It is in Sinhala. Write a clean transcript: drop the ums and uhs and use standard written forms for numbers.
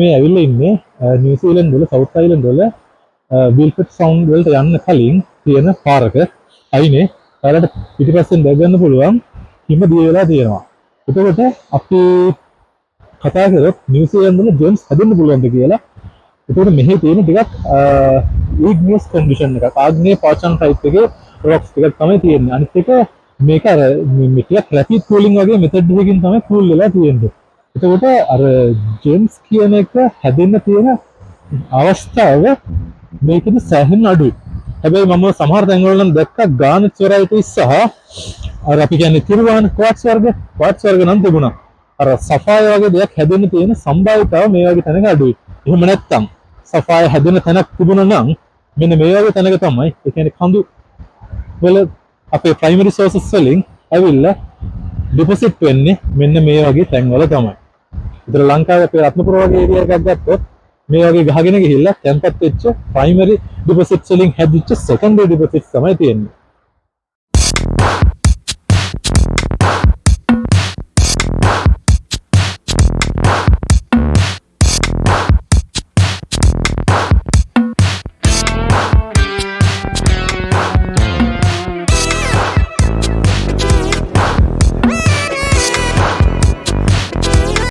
මේ ඇවිල්ලා ඉන්නේ නිව්සීලන්ත වල සවුත් අයිලන්ඩ් වල විල්ෆට් සවුන්ඩ් වලට යන්න කලින් තියෙන පාරක අයිනේ ඔයාලට පිටිපස්සෙන් දැක ගන්න පුළුවන් හිම දිය වෙලා තියෙනවා. එතකොට අපි කතා කරොත් නිව්සීලන්ත වල ජෙම්ස් හදන්න පුළුවන්ද කියලා. එතකොට මෙහි තියෙන ටිකක් igneous condition එකක්. ආග්නේය පාචන් ටයිප් එකේ රොක්ස් ටිකක් තමයි තියෙන්නේ. අනිත් එක මේක අර මේ ටිකක් රැපිඩ් කූලින් වගේ මෙතඩ් එකකින් තමයි කූල් වෙලා තියෙන්නේ. එතකොට අර ජෙම්ස් කියන එක හැදෙන්න තියෙන අවස්ථාව මේකෙද සෑහෙන අඩුයි. හැබැයි මම සමහර තැන්වල නම් දැක්කා ගානට් වෙරයිටිස් සහ අර අපි කියන්නේ තිරුවාන ක්වාට්ස් වර්ග නම් තිබුණා. අර සෆාය වගේ දෙයක් හැදෙන්න තියෙන සම්භාවිතාව මේ වගේ තැනක අඩුයි. එහෙම නැත්නම් සෆාය හැදෙන තැනක් තිබුණා නම් මෙන්න මේ වගේ තැනක තමයි ඒ කියන්නේ කඳු වල අපේ ප්‍රයිමරි සෝසස් වලින් ඇවිල්ලා ඩිපොසිට් වෙන්නේ මෙන්න මේ වගේ තැන්වල තමයි. ඒතර ලංකාවේ අපේ රත්නපුර වගේ ඒරියා එකක් ගත්තොත් මේ වගේ ගහගෙන ගිහිල්ලා තැන්පත් වෙච්ච ප්‍රයිමරි ඩිපොසිට්ස් වලින් හැදිච්ච සෙකන්ඩරි ඩිපොසිට්ස් තමයි තියෙන්නේ.